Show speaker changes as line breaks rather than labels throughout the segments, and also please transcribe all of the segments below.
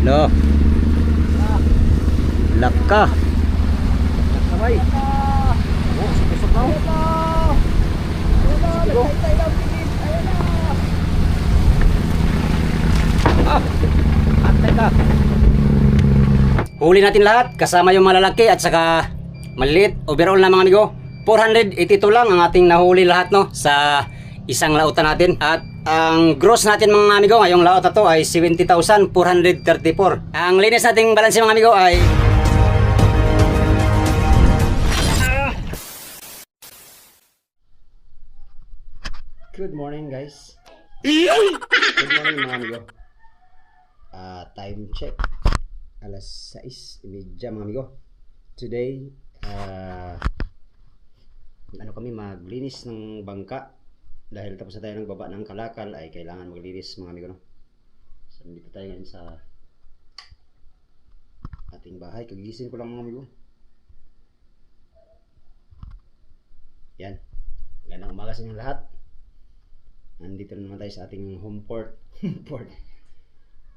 Lo. Laka. Sabay. Oh, susok na. Antay ka. Huli natin lahat kasama yung malalaki at saka maliit. Overall na mga amigo, 482 lang ang ating nahuli lahat no sa isang lautan natin. At ang gross natin mga amigo ngayong laot na to ay 70,434. Ang linis nating balanse mga amigo ay good morning guys. Good morning mga amigo. Time check alas 6:30 mga amigo. Today kami maglinis ng bangka dahil tapos na tayo ng baba ng kalakal ay kailangan maglinis mga amigo no. So dito tayo ngayon sa ating bahay. Kagigising ko lang mga amigo. Yan, gandang umaga sa inyong lahat. Nandito naman tayo sa ating home port.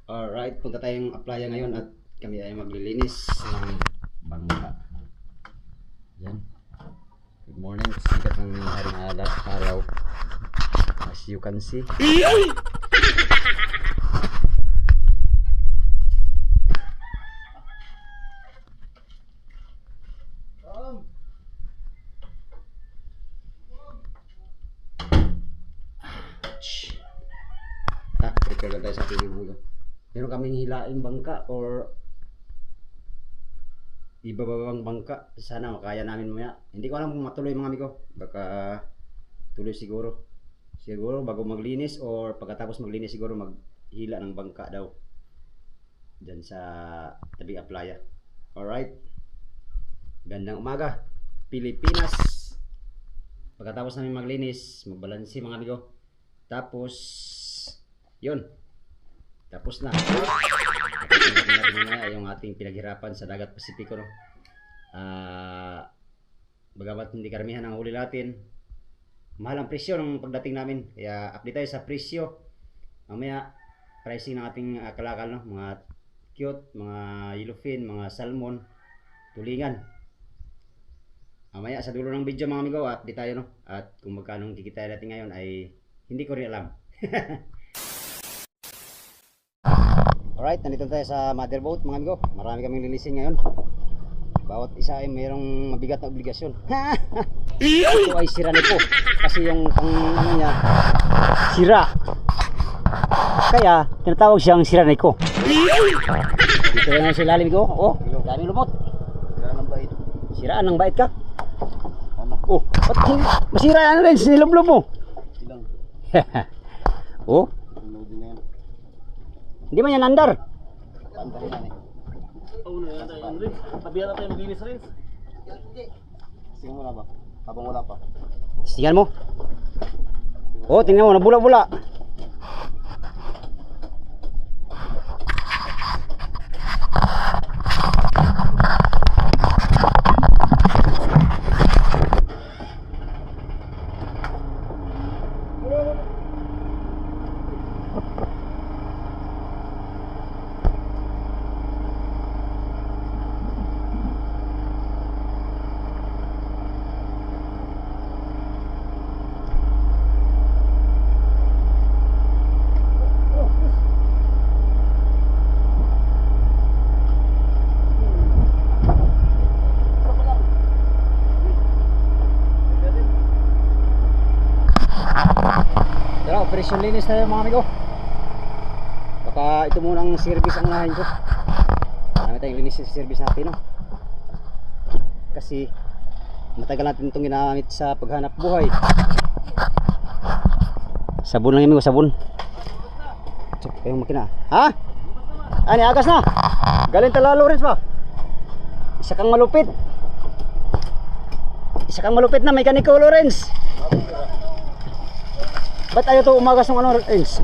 Alright, punta tayong applya ngayon at kami ay maglilinis ng bangka. Yan. Good morning. Sikat ng haring araw. As you can see. Prepare lang tayo sa ating mga. Meron kaming hilaing bangka or ibababang bangka. Sana makaya namin mamaya. Hindi ko alam kung matuloy mga amigo. Baka tuloy siguro. Siguro bago maglinis or pagkatapos maglinis siguro maghila ng bangka daw. Diyan sa tabing applya. Alright. Gandang umaga Pilipinas. Pagkatapos namin maglinis, magbalansi mga amigo. Tapos yun. Tapos na. Tapos na yung ating pinaghirapan sa dagat Pasipiko no. Bagamat hindi karamihan ang huli natin, mahal ang presyo ng pagdating namin. Kaya update tayo sa presyo. Mamaya pricing ng ating kalakal no, mga cute, mga yellowfin, mga salmon, tulingan. Mamaya sa dulo ng video mga amigo, update tayo no. At kung magkano kikita natin ngayon ay hindi ko rin alam. Alright, nandito tayo sa mother boat mga amigo. Marami kaming linisin ngayon. Bawat isa ay mayroong mabigat na obligasyon. Ito ay sira nito. Kasi yung pang ano niya, sira. Kaya tinatawag siyang sira nito. Dito na sa ilalim ko. Oh, daming lumot. Siraan ng bait ka. Oh, ba't masira ano rin sinilublob mo? Oh. Hindi man yan andar. Andar yan eh. Oo na yan tayo rin. Tabihan na tayo maglinis rin. Tingnan mo na ba? Habang wala pa. Tingnan mo. Oh, tingnan mo, nabula-bula. Operasyon linis tayo mga amigo. Baka ito muna ang service ang unahin ko. Marami tayong linis sa service natin no? Kasi matagal natin itong ginamit sa paghanap buhay. Sabon lang amigo, sabon. Check kayong makina. Ha? Ani agas na. Galing tala Lawrence ba? Isa kang malupit. Isa kang malupit na mekaniko Lawrence. Ba't ayaw to umagas ng ano, Lawrence?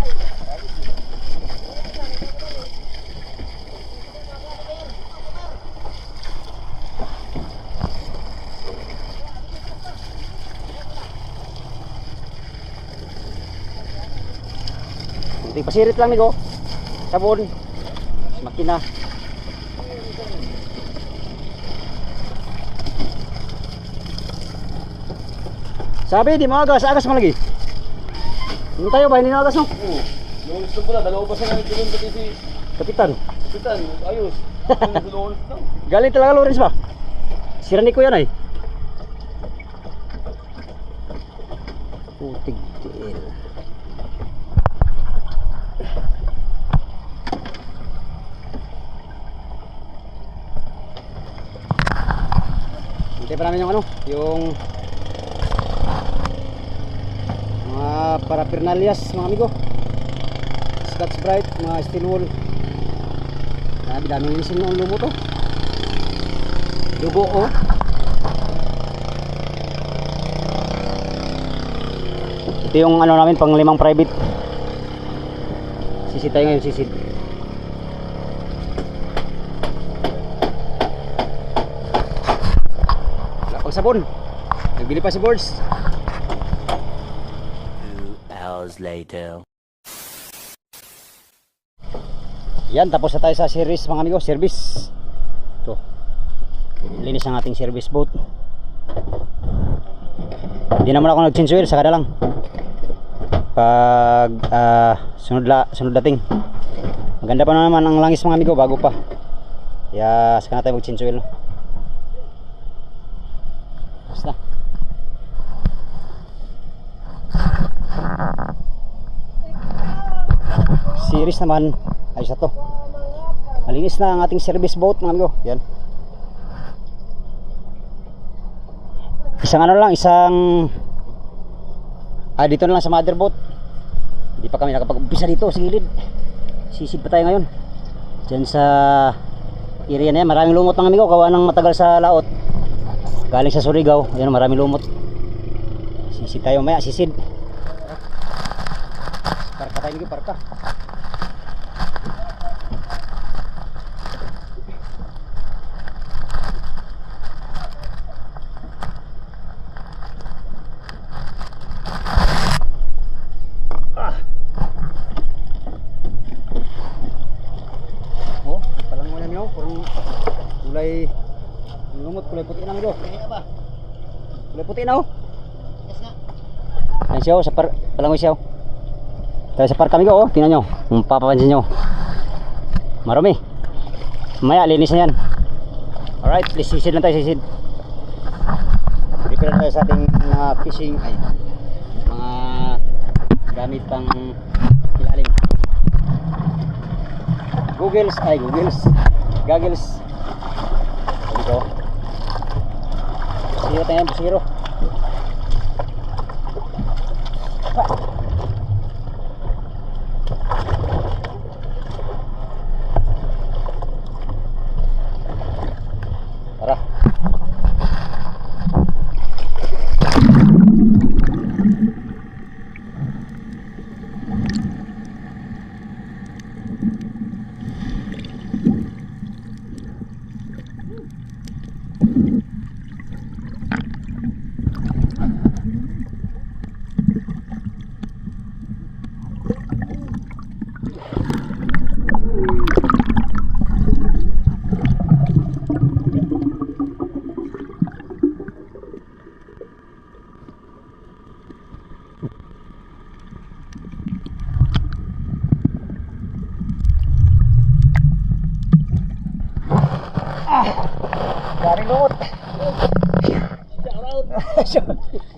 Pasirit lang nigo. Sabon. makina. Sabi, di mo agas mo lagi. Ano tayo ba? Hindi na agas no?
Oo. Lunes na pala, dalawa pa sa namin doon pati si
Kapitan.
Kapitan. Ayos. Lunes na.
Galing talaga Lawrence ba? Sira ni ko yan ay. Putig tiil. Hintay pa namin yung ano, yung mga parapernalyas mga amigo. Scotch Brite, mga steel wool. Grabe, daming lisin ng lumo to. Dugo oh. Ito yung ano namin pang 5 private. Sisid tayo ngayon, sisid. Wala pang sabon. Nagbili pa si Boards.
2 hours later.
Yan, tapos na tayo sa series mga amigo, service. Ito. Linis ang ating service boat. Hindi naman ako nag-change oil, saka na lang. Pag sunod dating. Maganda pa naman ang langis mga amigo, bago pa. Kaya saka na tayo mag-change oil. Basta. Series naman. Ayos na to. Malinis na ang ating service boat mga amigo. Yan. Isang ano lang, dito na lang sa mother boat. Hindi pa kami nakapag-umpisa dito sa gilid. Sisid pa tayo ngayon. Diyan sa area na yan. Maraming lumot mga amigo. Gawa ng matagal sa laot. Galing sa Surigao. Yan, maraming lumot. Sisid tayo maya. Sisid. Parka tayo amigo. Parka. Kulay lumot, kulay puti na amigo. Kulay puti na oh. Ayan siya oh, sa palangoy siya oh. Tayo sa park amigo oh, tingnan nyo. Kung papapansin nyo, marami. Maya, linis na yan. Alright, please sisid lang tayo, sisid. Prepare na tayo sa ating fishing, ay mga gamit pang ilalim. Goggles. Ito. Zero tayo, zero. Tara. Garing lumot.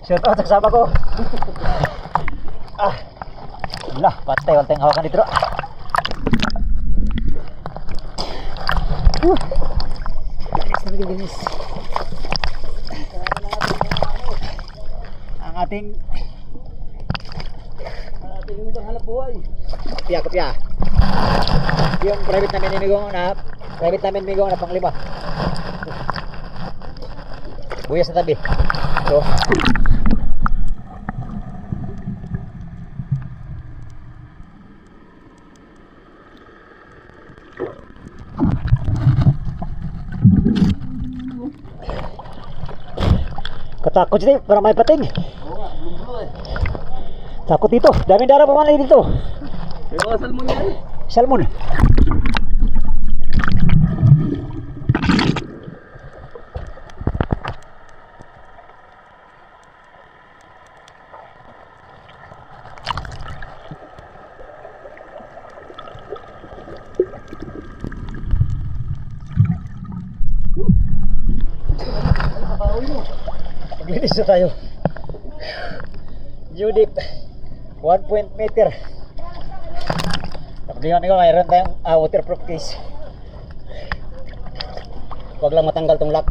Shout out sa kasama ko. Lah, patay wala tayong hawakan dito. Guys. Ang ating hanap buhay. Kopya. Yung private namin ni Migong na pang 5. Buyas na tabi. So, katakot dito, parang may pating. Takot dito, daming dara pa man dito.
May mga salmon yan.
Salmon. Linis na tayo. Judip 1 meter. Tapos amigo, mayroon tayong waterproof case. Huwag lang matanggal tong lock.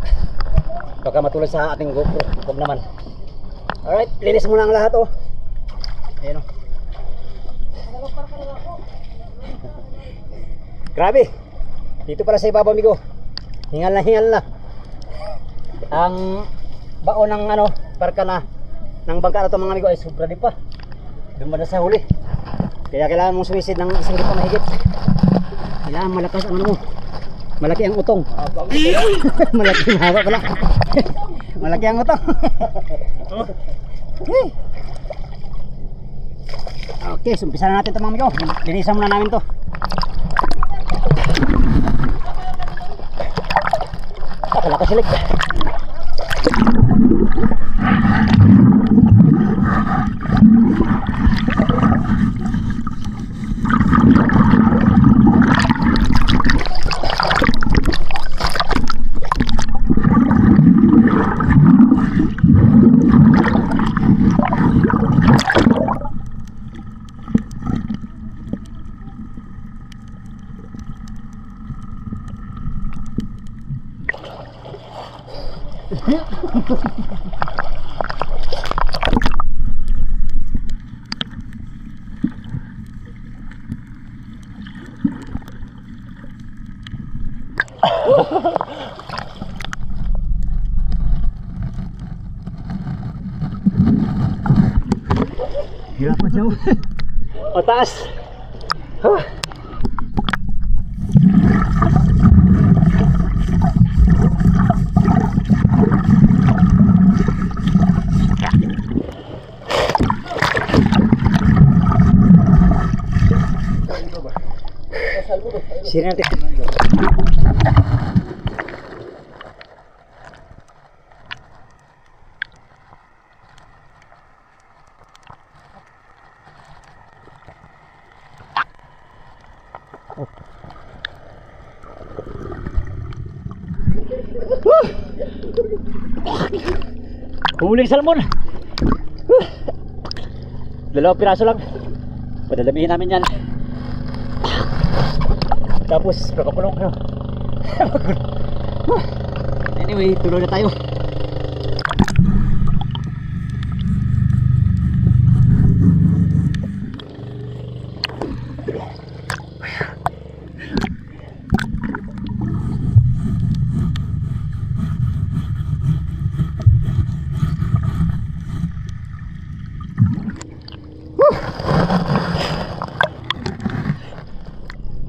Baka matulad sa ating GoPro. Huwag naman. Alright, linis muna ang lahat oh. Ayan oh. Grabe. Dito pala sa ibabaw amigo. Hingal na. Ang baon ng ano, parka na ng bangka na ito mga amigo ay sobra din pa. Doon ba na sa huli? Kaya kailangan mong sumisid ng isang lipa mahigit. Kailangan malakas ang ano mo. Malaki ang utong. Malaki ang haba pala. Malaki ang utong. Okay, so umpisa na natin ito mga amigo. Linisan muna namin to. Wala ka silig. Hirap pa siya. Mataas. Huh. Sini natin. Huling salmon. Dalawang piraso lang. Padalamihin namin yan. Tapos pagkakulong ano. Anyway, tuloy na tayo.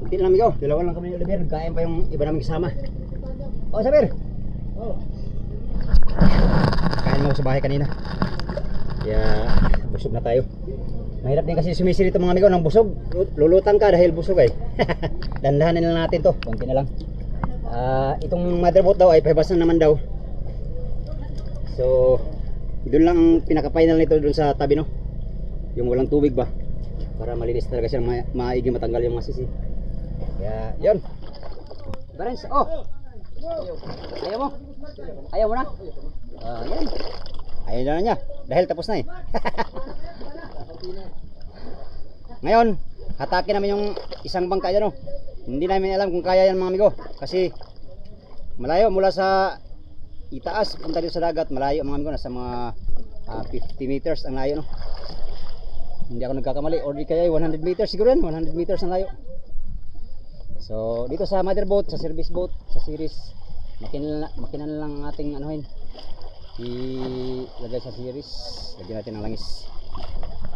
Hindi lang amigo, dalawa lang kami ni Oliver. Kain pa yung iba naming kasama. Oh, Sabir. Oh. Kain mo sa bahay kanina. Kaya busog na tayo. Mahirap din kasi sumisilip ito mga amigo ng busog. Lulutan ka dahil busog ay. Dandahanin lang natin to. Konti na lang. Itong motherboard daw ay 5 naman daw. So, doon lang ang pinaka-final nito doon sa tabi no. Yung walang tubig ba. Para malinis talaga siya, maigi matanggal yung mga sisi. Kaya, yun. Barens, oh. Ayaw mo? Ayaw mo na? Yan. Ayaw na niya. Dahil tapos na eh. Ngayon, hatakin namin yung isang bangka dyan oh. Hindi namin alam kung kaya yan mga amigo. Kasi, malayo mula sa itaas, punta dito sa dagat. Malayo mga amigo, nasa mga 50 meters ang layo no. Hindi ako nagkakamali. Or di kaya 100 meters siguro yan. 100 meters ang layo. So dito sa mother boat, sa service boat, sa series, makina lang ating anuhin. Ilagay sa series, lagyan natin ng langis.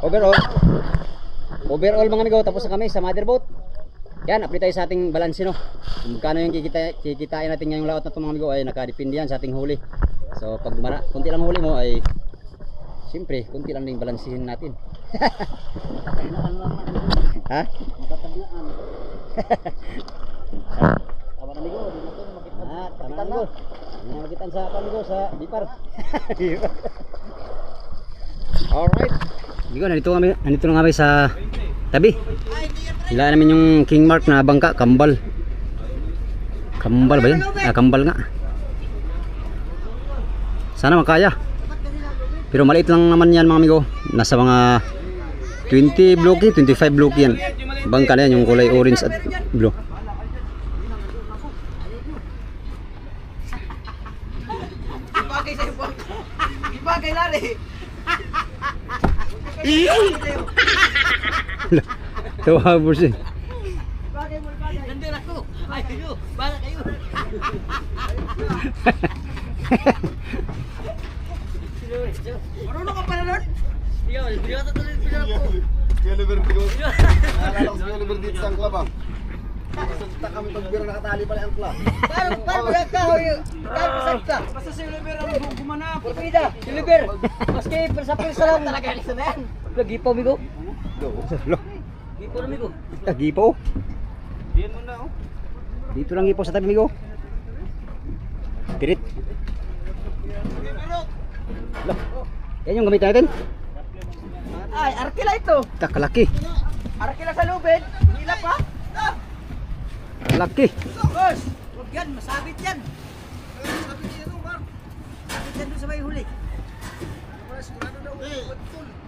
Overall mga amigo, tapos na kami sa mother boat. Yan, update tayo sa ating balance no. Kung magkano yung kikitain natin ngayong laot na ito mga amigo ay nakadepende yan sa ating huli. So pag kunti lang huli mo ay siyempre, kunti lang din balansihin natin. Ha? Matatandaan. Tama amigo, di natin makita. Tama amigo. Hindi makitaan sa amigo sa Bipar. Alright. Amigo, nandito na kami sa tabi. Hila namin yung King Mark na bangka, kambal. Kambal ba yun? Kambal nga. Sana makaya. Pero maliit lang naman yan mga amigo. Nasa mga 20 blocky, 25 blocky yan. Bangka na yan, yung kulay orange at blue.
Ibagay sa'yo po. Ibagay lari.
Tawa po siya.
Ibagay mo, ibagay. Nandun ako. Ay, kayo. Bala kayo. Marunong ka pala nun? Hindi ka tatuloy pinarap ko.
Kaya liver ko. Naalala ko sa liver dito sa angkla ba? Sa kami pagbira nakatali pala ang angkla.
Paano ba ka? Paano sakta? Basta si Oliver ang gumanap. Ipida, si Oliver. Maski sa lang. Talaga isa na yan. Gipaw, migo. Gipaw na, migo.
Gipo.
Diyan mo na oh.
Dito lang ipo sa tabi amigo. Tirit. Lah. Yan yung gamit natin.
Ay, arkila ito.
Takalaki.
Arkila sa lubid. Hila pa.
Laki.
Boss, huwag yan. Masabit yan. Masabit yan, Mar. Masabit yan doon sa may huli.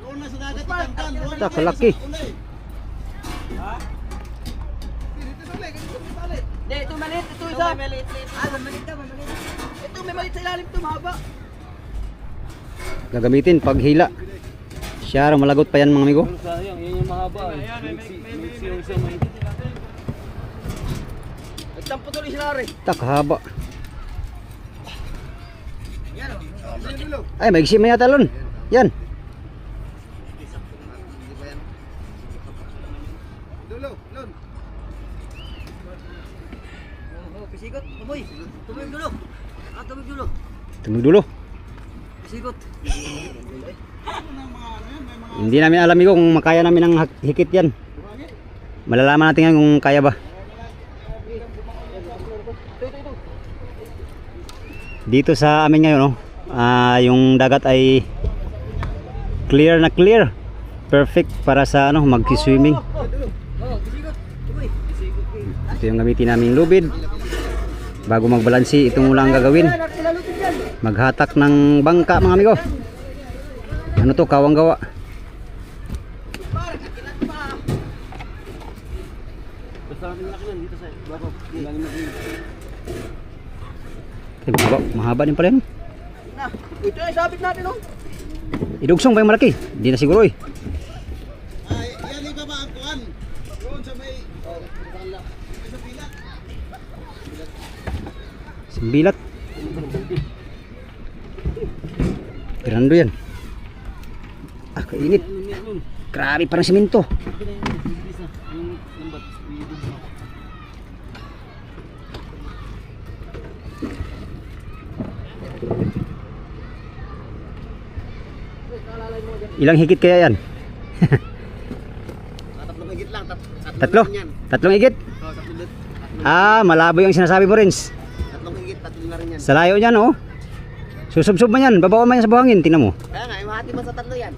Doon na sa dagat ikan.
Takalaki.
Hindi, ito maliit. Ito isa. May maliit. Ah, maliit daw, maliit. Ito may maliit sa ilalim. Ito mahaba.
Gagamitin pag hila. Siya malagot pa yan mga amigo.
Sayang, yan yung mahaba. Mixi yung siya may.
Nagtampo tuloy sila rin.
Takahaba.
Yan o.
Ay, maigsi man yata lon. Yan.
Dulo, lon.
Oh, pisigot. Tumoy. Tumoy dulo. Ah, tumoy dulo.
Tumudulo.
Pisigot.
Hindi namin alam amigo kung makaya namin ang hikit yan. Malalaman natin yan kung kaya ba. Dito sa amin ngayon, no, yung dagat ay clear na clear. Perfect para sa ano, mag-swimming.
Oh, pisigot. Tumoy.
Ito yung gamitin naming lubid. Bago magbalansi, itong ulang gagawin.
Arkila lubid yan.
Maghatak ng bangka mga amigo. Ano to, kawang gawa.
Basta natin laki yan dito sa bako. Ilalim na dito.
Mahaba din pala yan.
Na, ito yung sabit natin oh.
Idugsong pa yung malaki. Hindi na siguro eh.
Ay, yan iba ba ang kuan? Doon sa may sa pila.
Sembilat. Grando yan. Ah, kainit. Grabe, parang simento. Ilang higit kaya yan?
Tatlong higit lang.
Tatlo? Tatlong higit?
Oh, tatlong.
Ah, malabo yung sinasabi mo, Rins.
Tatlong higit, tatlong na rin yan.
Sa layo niyan, oh. Susubsob man yan. Babawa man yan sa buhangin. Tingnan mo.
Kaya nga, imahati mo sa tatlo yan.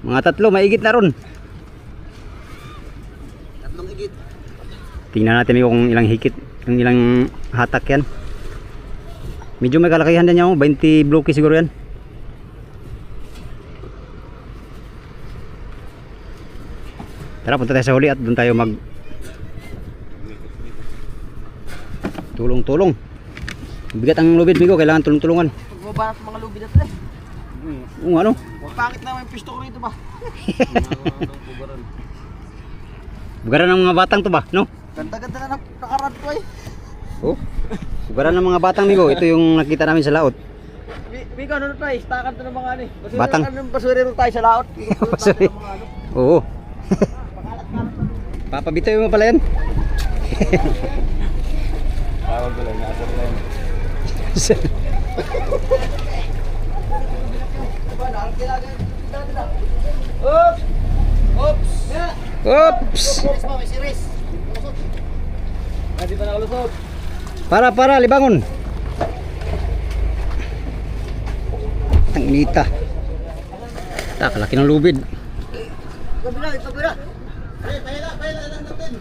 Mga tatlo, maigit na ron.
Tatlong higit.
Tingnan natin kung ilang higit, kung ilang hatak yan. Medyo may kalakihan din yan, 20 blocky siguro yan. Tara, punta tayo sa huli at doon tayo mag tulong-tulong. Bigat ang lubid, Migo, kailangan tulong-tulungan.
Pagbaba natin mga lubid natin eh.
Oo, ano?
Pangit naman yung pisto ko rito ba?
Bugaran ng mga batang to ba, no?
Ganda-ganda na nakarad ko eh.
Oh. Bugaran ng mga batang, Migo. Ito yung nakita namin sa laot.
Miko, ano na tayo? Stakan to ng mga ano eh.
Batang.
Basurero tayo sa laot.
Sorry. Oo. Papabitoy mo pala yan.
Tawag ko lang, nasa lang.
Oops! Oops!
Oops!
Hindi pa nakalusot.
Para, libangon. Tanginita. Tak, laki ng lubid.
Kabila, kabila.
Pahila natin.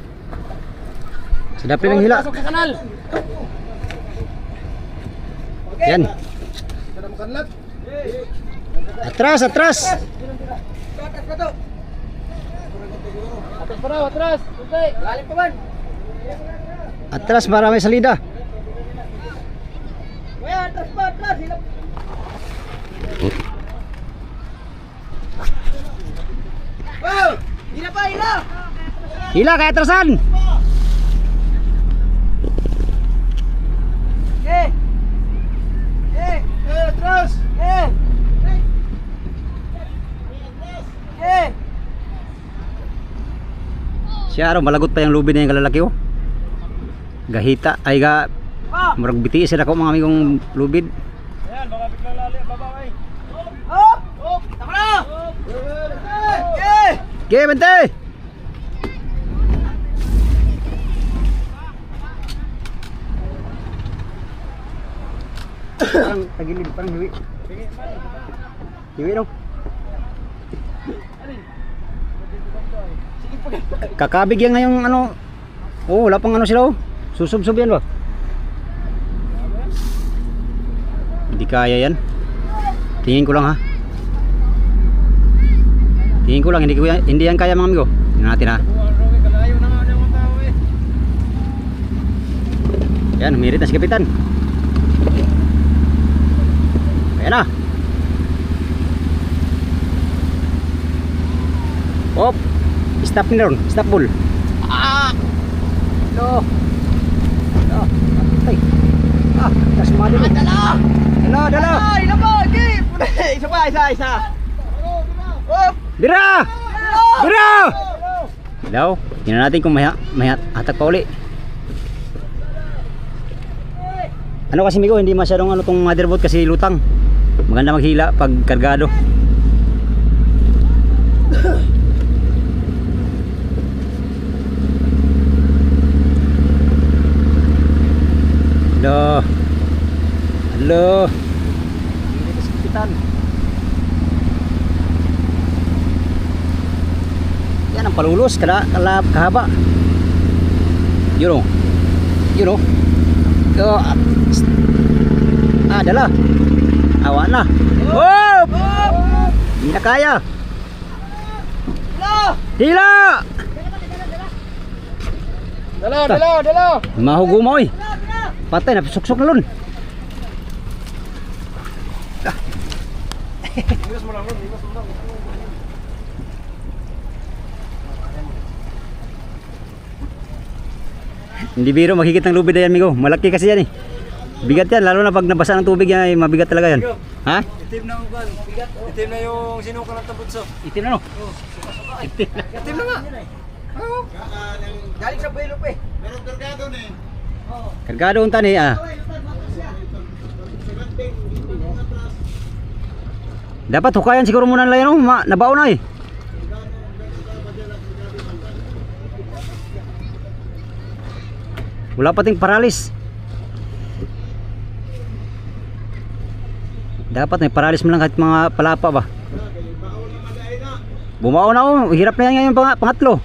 Sadapin ng hila.
Pasok sa kanal.
Yan.
Kada makanlat.
Atras, atras.
Atras pa raw, atras. Okay. Lalim pa man.
Atras para may salida.
Kuya, atras pa, atras. Hilap. Wow! Hila pa, hila!
Hila kaya atrasan.
Eh! Eh! Atras! Eh! Eh!
Siya araw malagot pa yung lubid na yung kalalaki oh. Gahita ay ga murag bitiis sila ko mga amigong lubid.
Ayan, baka biglang lali ang baba kay. Hop! Hop! Tama na! Eh!
Okay, bante. Parang tagilid, parang hiwi. Hiwi no. Kakabig yan ngayong ano. Oh, wala pang ano sila oh. Susub-sub yan ba? Hindi kaya yan. Tingin ko lang ha. Tingin ko lang hindi yan kaya mga amigo. Tingnan natin ha. Yan, humirit na si Kapitan. Ayan na. Hop. Stop nila ron. Stop ball. Ah! Hello. Hello. Ay. Ah, kasumado rin.
Dala!
Hello, dala.
Ay, nako! Okay! Isa pa, isa. Hop!
Dira! Dira! Hello. Tingnan natin kung may hatak pa uli. Ano kasi migo, hindi masyadong ano tong motherboard kasi lutang. Maganda maghila pag kargado. Hello. Hello. Ini ke Kapitan. Yan ang palulus kahaba. Yun o. Yun o. Adalah. Awak na. Hop! Hindi na kaya. Hila!
Dala!
Mahugumoy. Patay na suksok na lun. Hindi biro makikit ng lubid na yan migo. Malaki kasi yan eh. Bigat yan lalo na pag nabasa ng tubig yan ay mabigat talaga yan. Ha?
Itim na ang ban. Itim na yung sinuka ng tabutso.
Itim na no? Itim na.
Itim na nga. Galing sa Baylop eh.
Pero kargado ni.
Kargado unta ni ah. Dapat hukayan siguro muna nila yan oh. Nabaon na eh. Wala pating paralis. Dapat may paralis mo lang kahit mga palapa ba. Bumao na oh. Hirap na yan ngayon pangatlo.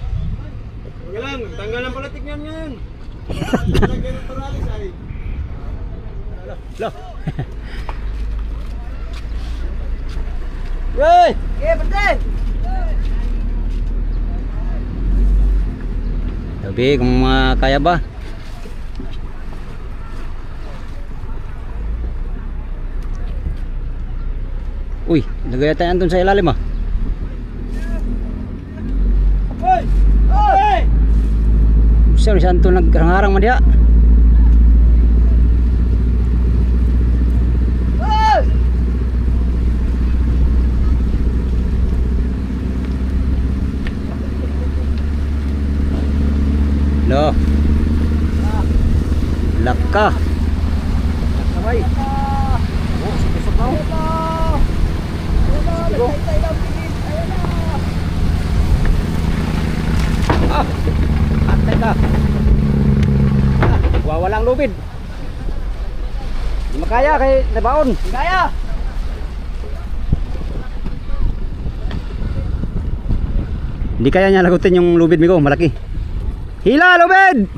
Huwag lang, tanggal ang palatik niyan ngayon.
Lo.
Yay! Okay, pante!
Sabi kung kaya ba. Uy, lagay tayo andun sa ilalim ah.
Hoy! Hoy!
Sir, saan ito nagharang-harang man diya?
Hoy!
Lo. Laka. Sabay. Oh, susok na. Ah, atay ka. Wawalang lubid. Hindi makaya kay nabaon.
Kaya!
Hindi kaya niya lagutin yung lubid migo, malaki. Hila lubid!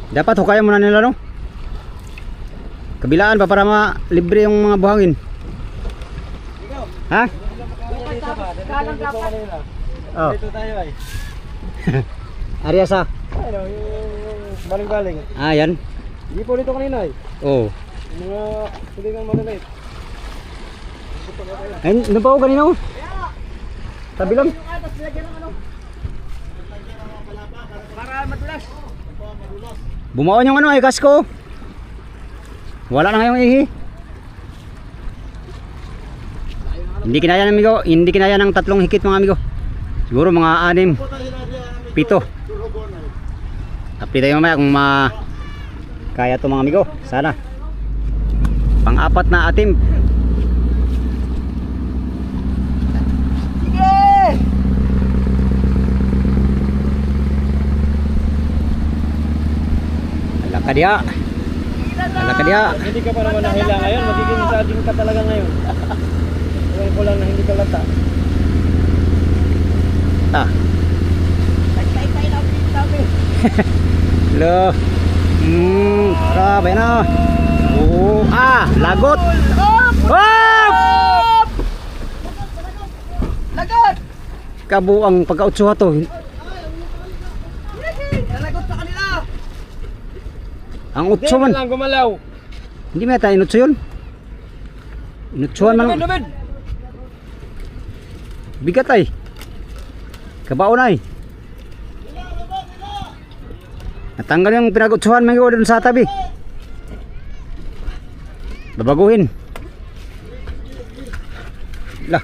Dapat hukayan muna nila, no? Kabilaan pa para libre yung mga buhangin. Ha?
Kalang dapat.
Oh.
Dito tayo ay.
Ariasa.
Ano, yung baling-baling.
Ah, yan.
Hindi po dito kanina ay.
Oh.
Mga tulingan maliliit.
Ay, ano pa ako kanina, oh? Tabi lang.
Para madulas.
Bumaon yung ano, ay kasko. Wala na ngayong ihi. Hindi kinaya ng amigo, hindi kinaya ng 3 hikit mga amigo. Siguro mga 6, 7. Update tayo mamaya kung kaya to mga amigo. Sana. Pang-4 na atim.
Sige!
Ala ka diya. Ala ka diya.
Hindi ka pa naman nahila ngayon, magiging saging ka talaga ngayon. Ngayon ko lang na hindi ka lata.
Ah.
Kay-kay na dito tabi.
Lo. Grabe na. Oh, lagot. Hop!
Lagot!
Kabuang pagka-utsuha to.
Nalagot sa kanila.
Ang utso man.
lang gumalaw.
Hindi mo yata inutso yun. Inutsuhan man.
David!
Bigat ay. Kabaon ay. Natanggal yung pinag-utsuhan man yun sa tabi. Babaguhin. Lah.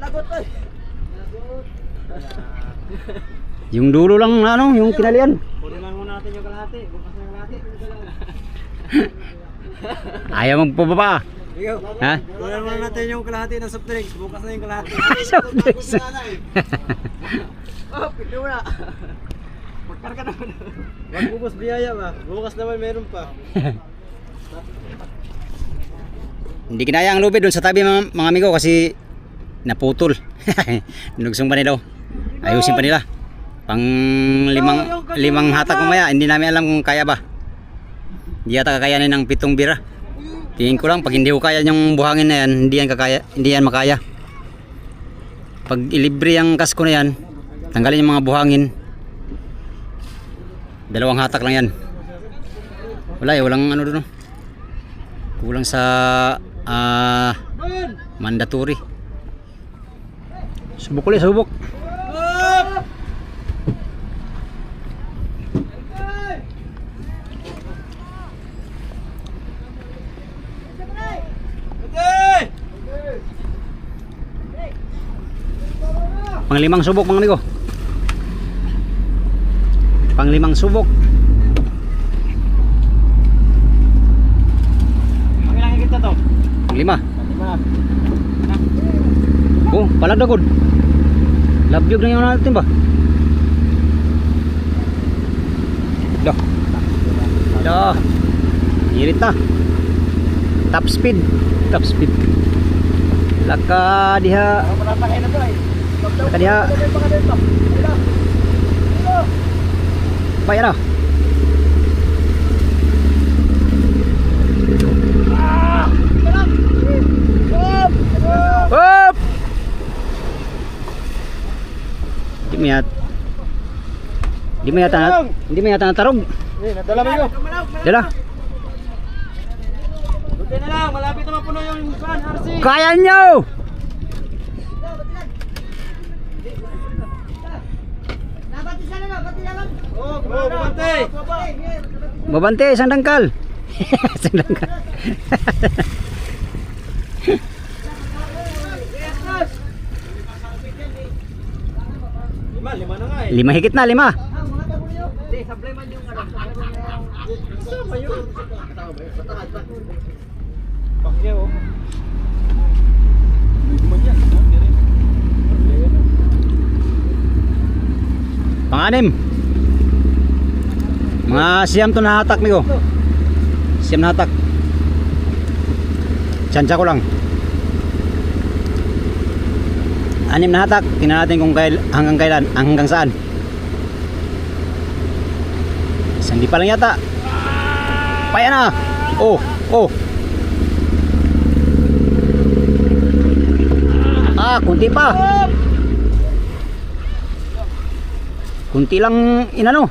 Lagot ay.
Yung dulo lang na ano, yung kinalian.
Kunin lang muna natin yung kalahati. Bukas na yung kalahati.
Ayaw magpababa.
Ikaw.
Ha?
Kunin muna natin yung kalahati ng soft drinks. Bukas na yung kalahati.
Soft drinks.
Oh, pito na.
Magkarga naman. Wag bubos biyaya ba? Bukas naman meron pa.
Hindi kinaya ang lubid doon sa tabi mga amigo kasi naputol. Nugsong pa nila. Ayusin pa nila. Pang limang hatak mamaya, hindi namin alam kung kaya ba. Hindi yata kakayanin ng 7 bira. Tingin ko lang pag hindi ko kaya yung buhangin na yan, hindi yan makaya. Pag ilibre yung kasko na yan, tanggalin yung mga buhangin. 2 hatak lang yan. Wala walang ano doon. Kulang sa mandatory. Subok ulit, subok. Pang-5 subok mga amigo. Pang-5 subok.
Pangilang kita to?
Pang-5.
5.
Oh, palagdagod. Labyog na yung natin ba? Dah. Dah. Irit na. Top speed. Top speed. Laka diha. Laka diha. Bayar na. Hop! Hindi mo yata natarog.
Nadala mo yun.
Dala.
Buti na lang, malapit na mapuno yung van, RC.
Kaya nyo!
Nabati sana na, bati na lang.
Oh, bumante.
Babante, isang dangkal. Isang dangkal.
Lima na nga eh.
5 higit na, 5.
Hindi, sablay man yung ano.
Sama yun. Pakya oh.
Pang-6. Mga 9 to na hatak migo. 9 na hatak. Tsansya ko lang. 6 na hatak. Tingnan natin kung hanggang kailan, hanggang saan. Hindi pa lang yata. Paya na. Oh. Kunti pa. Kunti lang inano.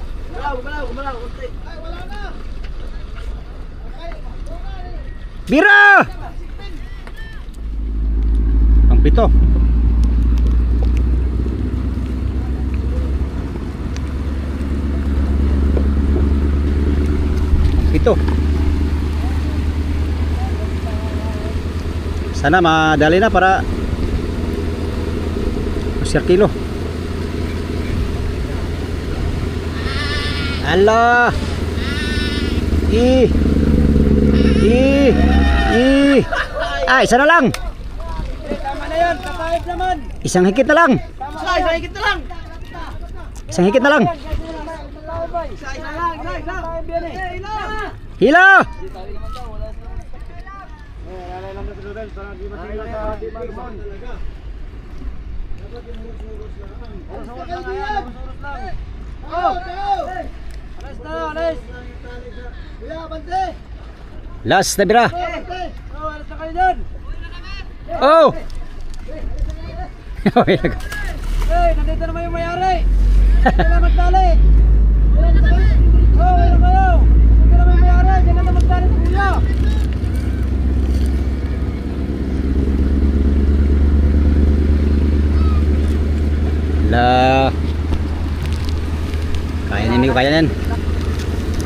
Bira! Ang pito. Pito. Sana madali na para share kilo. Allah. Isa na lang.
Tama na yan, kapayag naman.
Isang higit na lang.
Isang higit na lang.
Isang higit na lang.
Isa lang.
Hila! Last na bira. Oh!
Hey, nandito naman yung mayari. Diyan na magtali. Oh, meron kayo. Sige naman yung mayari. Diyan na magtali sa kuya.
La. Kaya na Migo, kaya na yan.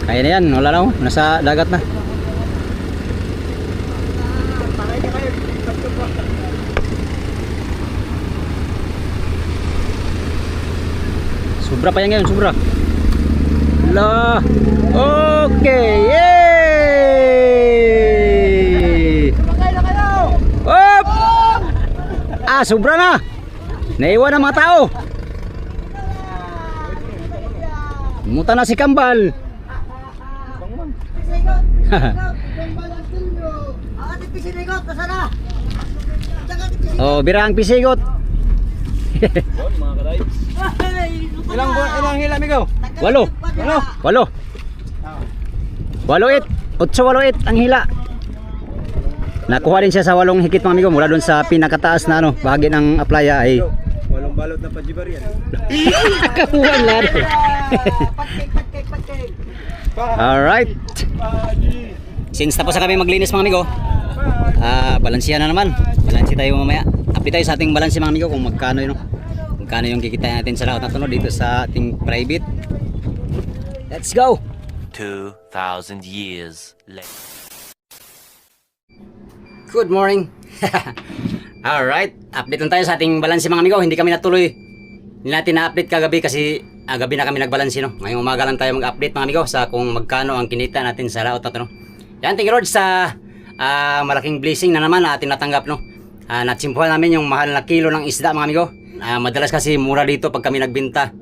Kaya na yan, wala na oh. Nasa dagat na. Sobra pa yan ngayon, sobra. La. Okay, yay!
Sumakay na kayo.
Op! Sobra na. Naiwan ang mga tao. Muta na si Kambal. Oh, bira ang pisigot.
Ilang hila, Migo?
8. 8 ang hila. Nakuha din siya sa 8 higit mga amigo mula doon sa pinakataas na bahagi ng playa ay
8 balot na pajibar yan.
kapuhan laro. Alright. Since tapos na kami maglinis mga amigo, balansihan na naman. Balansi tayo mamaya. Update tayo sa ating balansi mga amigo kung magkano yun. Magkano yung kikita natin sa lahat na tunod dito sa ating private. Let's go!
2,000 years later.
Good morning. Alright, update lang tayo sa ating balansi mga amigo. Hindi kami natuloy. Hindi natin na-update kagabi kasi gabi na kami nagbalansi no. Ngayong umaga lang tayo mag-update mga amigo sa kung magkano ang kinita natin sa laot na to no. Yan, thank you Lord sa malaking blessing na naman na ating natanggap no. Natsimpuhan namin yung mahal na kilo ng isda mga amigo. Madalas kasi mura dito pag kami nagbenta.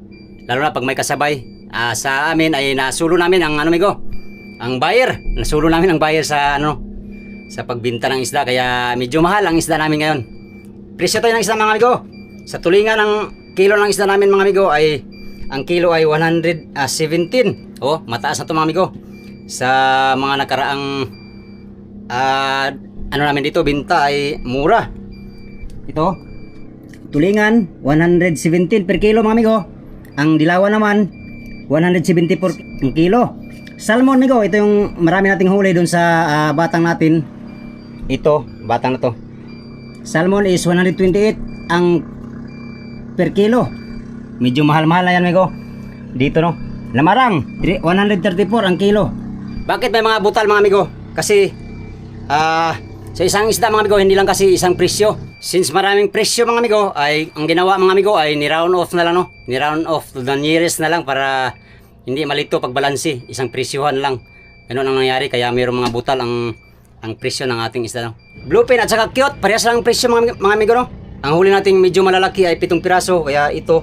Lalo na pag may kasabay. Sa amin ay nasulo namin ang amigo. Ang buyer. Nasulo namin ang buyer sa sa pagbenta ng isda kaya medyo mahal ang isda namin ngayon. Presyo tayo ng isda mga amigo. Sa tulingan ng kilo ng isda namin mga amigo ay ang kilo ay 117. Oh, mataas na to mga amigo. Sa mga nakaraang namin dito binta ay mura. Ito tulingan 117 per kilo mga amigo. Ang dilawan naman 170 per kilo. Salmon amigo, ito yung marami nating huli dun sa batang natin. Ito, batang na to. Salmon is 128 ang per kilo. Medyo mahal-mahal na yan amigo. Dito no. Lamarang 134 ang kilo. Bakit may mga butal mga amigo? Kasi sa isang isda mga amigo, hindi lang kasi isang presyo. Since maraming presyo mga amigo, ay ang ginawa mga amigo ay ni-round off na lang no. Ni-round off to the nearest na lang para hindi malito pag balansi. Isang presyohan lang. Ganun ang nangyari kaya mayroong mga butal ang presyo ng ating isda no. Bluefin at saka cute, parehas lang ang presyo mga amigo no. Ang huli nating medyo malalaki ay 7 piraso kaya ito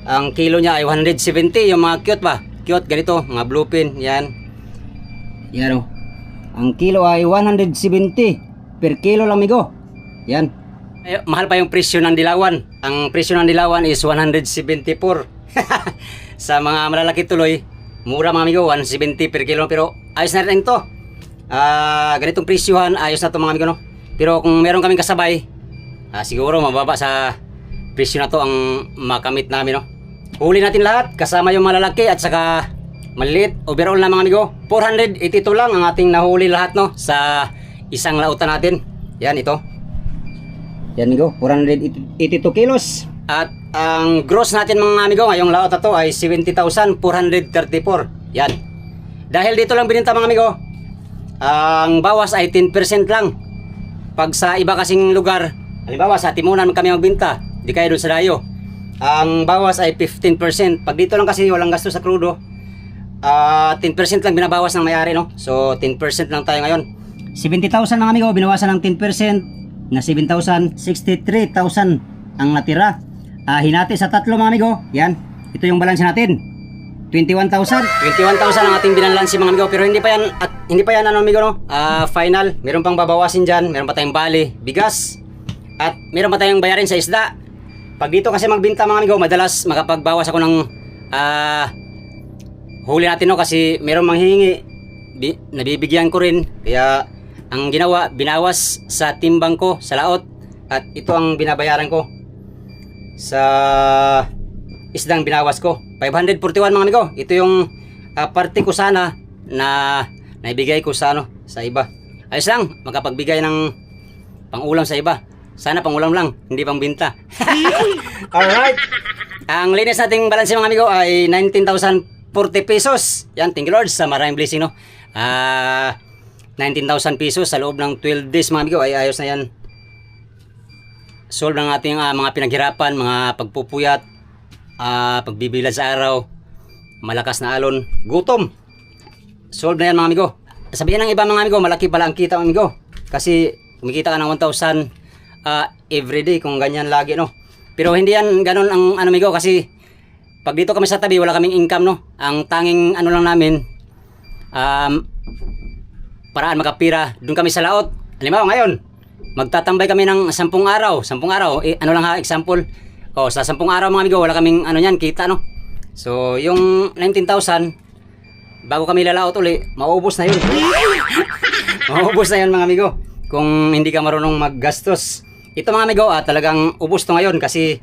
ang kilo niya ay 170. Yung mga cute ba? Cute ganito, mga bluefin, yan. Yan o. Ang kilo ay 170 per kilo lang amigo. Yan. Mahal pa yung presyo ng dilawan. Ang presyo ng dilawan is 174. Sa mga malalaki tuloy, mura mga amigo, 170 per kilo. Pero ayos na rin ito. Ganitong presyohan, ayos na ito mga amigo, no? Pero kung meron kaming kasabay, siguro mababa sa presyo na to ang makamit namin, no? Huli natin lahat, kasama yung malalaki at saka maliliit. Overall na mga amigo, 482 lang ang ating nahuli lahat, no? Sa isang lautan natin. Yan, ito. Yan amigo, 482 kilos. At ang gross natin mga amigo ngayong laot na to ay 70,434. Yan. Dahil dito lang bininta mga amigo, ang bawas ay 10% lang. Pag sa iba kasing lugar, halimbawa sa Timunan kami magbinta, di kaya doon sa Dayo, ang bawas ay 15%. Pag dito lang kasi walang gasto sa krudo, 10% lang binabawas ng may-ari, no? So 10% lang tayo ngayon. 70,000 mga amigo, binawasan ng 10% na 7,000, 63,000 ang natira. Hinati sa tatlo mga amigo. Yan, ito yung balanse natin. 21,000 ang ating binalansi mga amigo. Pero hindi pa yan ano amigo, no? Final, meron pang babawasin dyan. Meron pa tayong bali, bigas, at meron pa tayong bayarin sa isda. Pag dito kasi magbinta mga amigo, madalas makapagbawas ako ng huli natin, no? Kasi meron manghihingi, nabibigyan ko rin. Kaya ang ginawa, binawas sa timbang ko sa laot, at ito ang binabayaran ko sa isdang binawas ko. 541 mga amigo. Ito yung parte ko sana na naibigay ko sa sa iba. Ayos lang, makapagbigay ng pang-ulam sa iba. Sana pang-ulam lang, hindi pang binta. Alright. Ang linis nating balanse mga amigo ay 19,040 pesos. Yan, thank you Lord sa maraming blessing, no? 19,000 pesos sa loob ng 12 days mga amigo ay ayos na yan. Solve ng ating mga pinaghirapan, mga pagpupuyat, pagbibilad sa araw, malakas na alon, gutom. Solve na yan mga amigo. Sabihin ng iba mga amigo, malaki pala ang kita mga amigo. Kasi kumikita ka ng 1,000 everyday kung ganyan lagi, no? Pero hindi yan ganun ang ano amigo, kasi pag dito kami sa tabi wala kaming income, no? Ang tanging ano lang namin, paraan makapira, doon kami sa laot. Halimbawa ngayon, magtatambay kami ng 10 araw. 10 araw, ano lang ha, example. Sa 10 araw mga amigo, wala kaming ano yan, kita, no? So, yung 19,000, bago kami lalaot uli, maubos na yun. Maubos na yun mga amigo, kung hindi ka marunong maggastos. Ito mga amigo, talagang ubos to ngayon kasi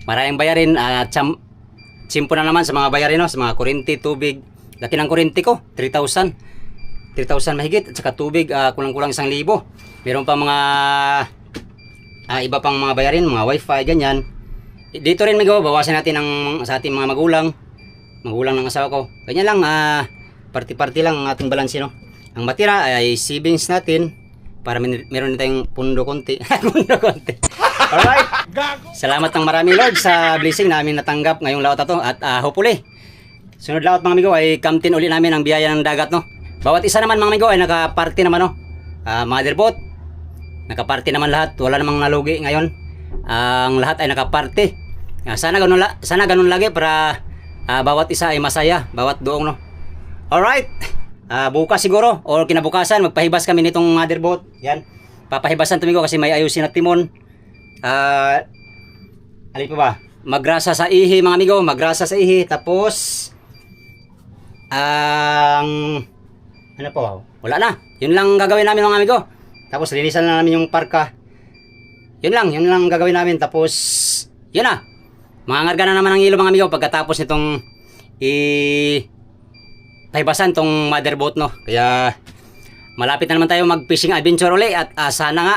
maraming bayarin. Simpo na naman sa mga bayarin, no? Sa mga kuryente, tubig. Laki ng kuryente ko, 3,000 mahigit, at saka tubig, kulang-kulang 1,000. Meron pa mga iba pang mga bayarin, mga wifi, ganyan. Dito rin amigo, bawasan natin sa ating mga magulang ng asawa ko. Ganyan lang, party-party lang ang ating balanse, no? Ang matira ay savings natin para meron din tayong pundo konti. Pundo konti. Alright. Salamat ng marami Lord sa blessing namin natanggap ngayong laot na to. At hopefully, sunod laot mga amigo ay kamtin uli namin ang biyaya ng dagat, no? Bawat isa naman mga amigo ay nakaparty naman, no? Motherboat, nakaparty naman lahat. Wala namang nalugi ngayon. Ang lahat ay nakaparty. Sana ganun lagi para bawat isa ay masaya, bawat doong, no? Alright. Bukas siguro o kinabukasan magpahibas kami nitong motherboat. Yan. Papahibasan tumigo kasi may ayusin na timon. Alin pa ba? Magrasa sa ihi mga amigo, magrasa sa ihi, tapos ano po? Wala na. Yun lang gagawin namin mga amigo. Tapos linisan na namin yung parka. Yun lang gagawin namin. Tapos yun na. Mangangarga na naman ang ilo mga amigo pagkatapos nitong pahibasan tong motherboat, no? Kaya malapit na naman tayo mag fishing adventure ulit. At sana nga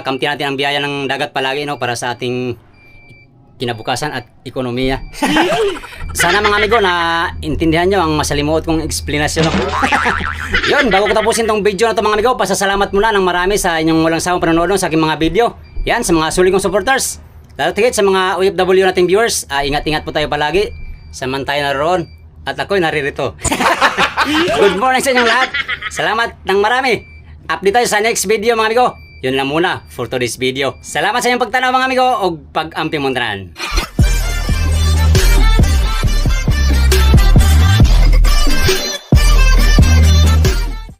kamti natin ang biyaya ng dagat palagi, no? Para sa ating kinabukasan at ekonomiya. Sana mga amigo na intindihan nyo ang masalimuot kong explanation, no? Yun, bago ko tapusin tong video na to mga amigo, pasasalamat muna ng marami sa inyong walang sawang panonood, no, sa aking mga video. Yan, sa mga suling kong supporters. Lalo tigit sa mga OFW nating viewers, ingat-ingat po tayo palagi. Samantayo naroon at ako'y naririto. Good morning sa inyong lahat. Salamat ng marami. Update tayo sa next video mga amigo. Yun lang muna for today's video. Salamat sa inyong pagtanaw mga amigo o pag-amping montanan.